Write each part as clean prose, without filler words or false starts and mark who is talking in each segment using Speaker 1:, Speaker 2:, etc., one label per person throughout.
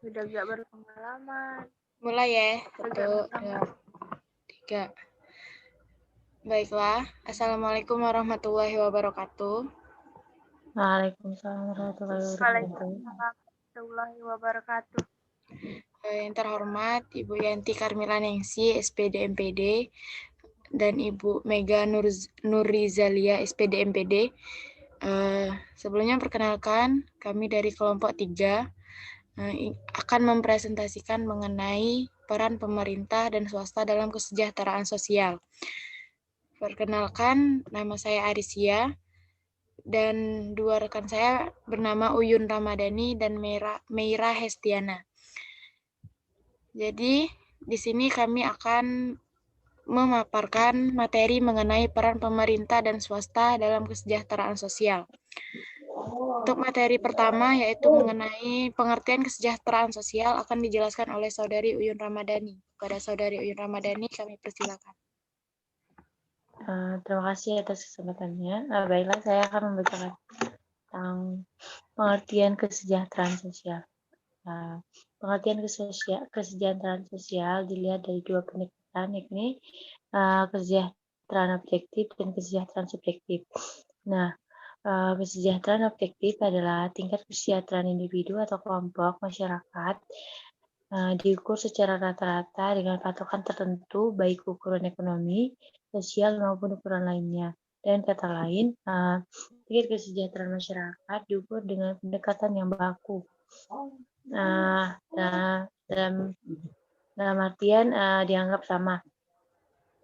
Speaker 1: Sudah gak berpengalaman.
Speaker 2: Mulai ya.
Speaker 1: Agak
Speaker 2: 1, 2, 3. Baiklah. Assalamualaikum warahmatullahi wabarakatuh.
Speaker 3: Waalaikumsalam warahmatullahi wabarakatuh.
Speaker 1: warahmatullahi wabarakatuh.
Speaker 2: Yang terhormat Ibu Yanti Karmila Ningsi, SPD MPD, dan Ibu Mega Nurizalia, SPD MPD. Sebelumnya perkenalkan, kami dari kelompok 3 akan mempresentasikan mengenai peran pemerintah dan swasta dalam kesejahteraan sosial. Perkenalkan, nama saya Arisia, dan 2 rekan saya bernama Uyun Ramadhani dan Meira Hestiana. Jadi, di sini kami akan memaparkan materi mengenai peran pemerintah dan swasta dalam kesejahteraan sosial. Untuk materi pertama, yaitu mengenai pengertian kesejahteraan sosial, akan dijelaskan oleh Saudari Uyun Ramadhani. Kepada Saudari Uyun Ramadhani, kami persilakan.
Speaker 3: Terima kasih atas kesempatannya. Baiklah, saya akan membacakan tentang pengertian kesejahteraan sosial. Pengertian kesejahteraan sosial dilihat dari 2 pendekatan, yakni kesejahteraan objektif dan kesejahteraan subjektif. Nah, kesejahteraan objektif adalah tingkat kesejahteraan individu atau kelompok masyarakat diukur secara rata-rata dengan patokan tertentu, baik ukuran ekonomi, sosial, maupun ukuran lainnya. Dan kata lain, tingkat kesejahteraan masyarakat diukur dengan pendekatan yang baku. Dalam artian dianggap sama.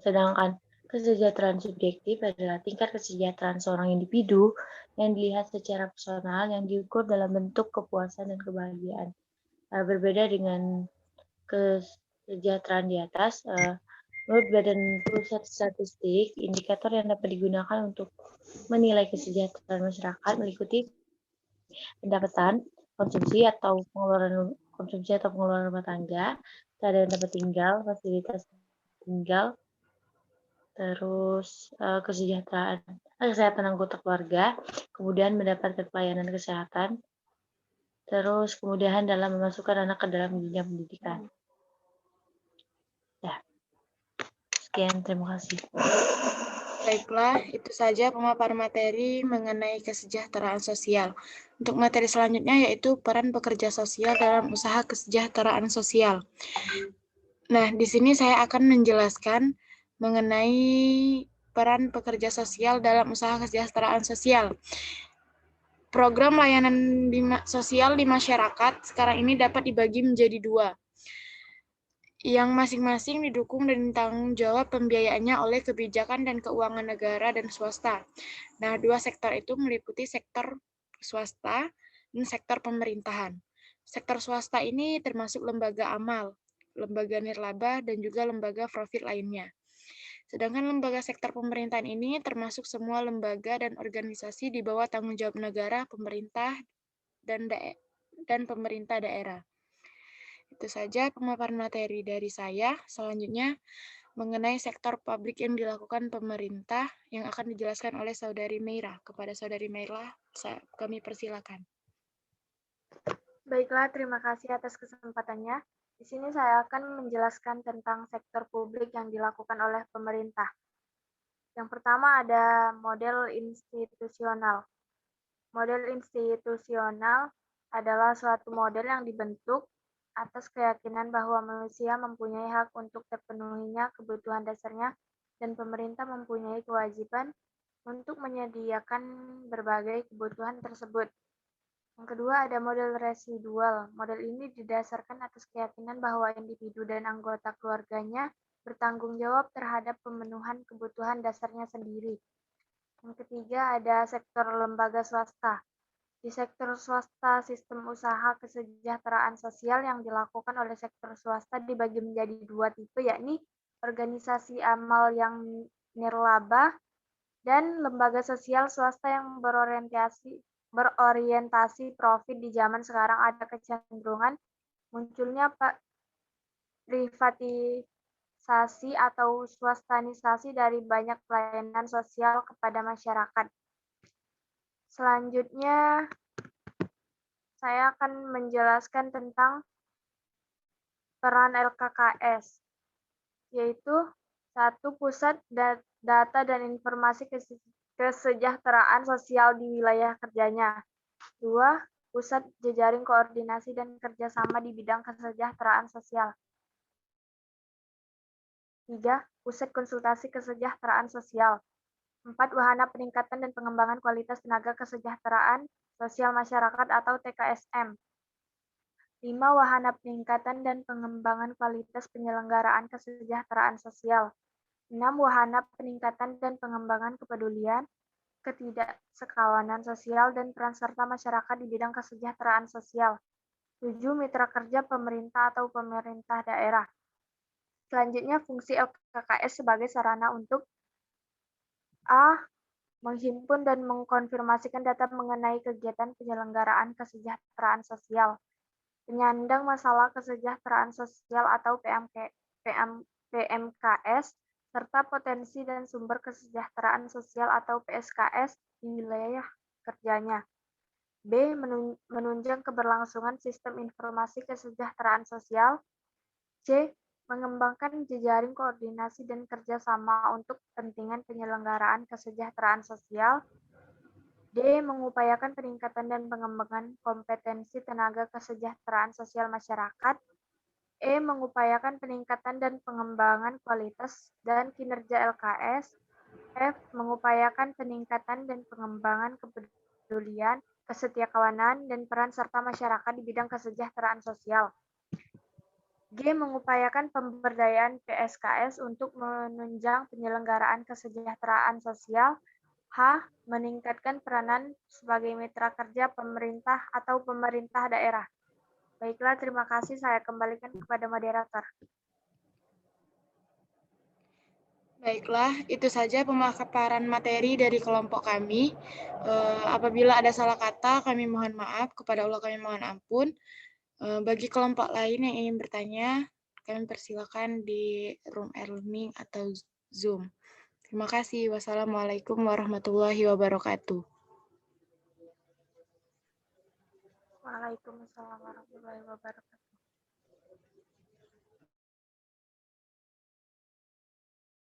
Speaker 3: Sedangkan kesejahteraan subjektif adalah tingkat kesejahteraan seorang individu yang dilihat secara personal yang diukur dalam bentuk kepuasan dan kebahagiaan. Berbeda dengan kesejahteraan di atas, menurut Badan Pusat Statistik, indikator yang dapat digunakan untuk menilai kesejahteraan masyarakat meliputi pendapatan, konsumsi atau pengeluaran rumah tangga, keadaan tempat tinggal, fasilitas tinggal, terus kesehatan anggota keluarga, kemudian mendapatkan pelayanan kesehatan, terus kemudahan dalam memasukkan anak ke dalam jenjang pendidikan. Ya, sekian, terima kasih.
Speaker 2: Baiklah, itu saja pemaparan materi mengenai kesejahteraan sosial. Untuk materi selanjutnya yaitu peran pekerja sosial dalam usaha kesejahteraan sosial. Nah, di sini saya akan menjelaskan mengenai peran pekerja sosial dalam usaha kesejahteraan sosial. Program layanan sosial di masyarakat sekarang ini dapat dibagi menjadi 2, yang masing-masing didukung dan ditanggung jawab pembiayaannya oleh kebijakan dan keuangan negara dan swasta. Nah, 2 sektor itu meliputi sektor swasta dan sektor pemerintahan. Sektor swasta ini termasuk lembaga amal, lembaga nirlaba, dan juga lembaga profit lainnya. Sedangkan lembaga sektor pemerintahan ini termasuk semua lembaga dan organisasi di bawah tanggung jawab negara, pemerintah, dan pemerintah daerah. Itu saja pemaparan materi dari saya. Selanjutnya, mengenai sektor publik yang dilakukan pemerintah yang akan dijelaskan oleh Saudari Meira. Kepada Saudari Meira, kami persilakan.
Speaker 1: Baiklah, terima kasih atas kesempatannya. Di sini saya akan menjelaskan tentang sektor publik yang dilakukan oleh pemerintah. Yang pertama ada model institusional. Model institusional adalah suatu model yang dibentuk atas keyakinan bahwa manusia mempunyai hak untuk terpenuhinya kebutuhan dasarnya dan pemerintah mempunyai kewajiban untuk menyediakan berbagai kebutuhan tersebut. Yang kedua ada model residual. Model ini didasarkan atas keyakinan bahwa individu dan anggota keluarganya bertanggung jawab terhadap pemenuhan kebutuhan dasarnya sendiri. Yang ketiga ada sektor lembaga swasta. Di sektor swasta, sistem usaha kesejahteraan sosial yang dilakukan oleh sektor swasta dibagi menjadi 2 tipe, yakni organisasi amal yang nirlaba dan lembaga sosial swasta yang berorientasi profit. Di zaman sekarang ada kecenderungan munculnya privatisasi atau swastanisasi dari banyak pelayanan sosial kepada masyarakat. Selanjutnya, saya akan menjelaskan tentang peran LKKS, yaitu 1. Pusat data dan informasi kesejahteraan sosial di wilayah kerjanya. 2. Pusat jejaring koordinasi dan kerjasama di bidang kesejahteraan sosial. 3. Pusat konsultasi kesejahteraan sosial. 4. Wahana peningkatan dan pengembangan kualitas tenaga kesejahteraan sosial masyarakat atau TKSM. 5. Wahana peningkatan dan pengembangan kualitas penyelenggaraan kesejahteraan sosial. 6. Wahana peningkatan dan pengembangan kepedulian, ketidaksekawanan sosial, dan peran serta masyarakat di bidang kesejahteraan sosial. 7. Mitra kerja pemerintah atau pemerintah daerah. Selanjutnya, fungsi LKKS sebagai sarana untuk A. Menghimpun dan mengkonfirmasikan data mengenai kegiatan penyelenggaraan kesejahteraan sosial. Penyandang masalah kesejahteraan sosial atau PMKS, serta potensi dan sumber kesejahteraan sosial atau PSKS di wilayah kerjanya. B. Menunjang keberlangsungan sistem informasi kesejahteraan sosial. C. Mengembangkan jejaring koordinasi dan kerjasama untuk kepentingan penyelenggaraan kesejahteraan sosial. D. Mengupayakan peningkatan dan pengembangan kompetensi tenaga kesejahteraan sosial masyarakat. E. Mengupayakan peningkatan dan pengembangan kualitas dan kinerja LKS. F. Mengupayakan peningkatan dan pengembangan kepedulian, kesetiakawanan, dan peran serta masyarakat di bidang kesejahteraan sosial. G. Mengupayakan pemberdayaan PSKS untuk menunjang penyelenggaraan kesejahteraan sosial. H. Meningkatkan peranan sebagai mitra kerja pemerintah atau pemerintah daerah. Baiklah, terima kasih. Saya kembalikan kepada moderator.
Speaker 2: Baiklah, itu saja pemaparan materi dari kelompok kami. Apabila ada salah kata, kami mohon maaf. Kepada Allah kami mohon ampun. Bagi kelompok lain yang ingin bertanya, kami persilakan di room e-learning atau Zoom. Terima kasih. Wassalamualaikum warahmatullahi wabarakatuh.
Speaker 1: Waalaikumsalam warahmatullahi wabarakatuh.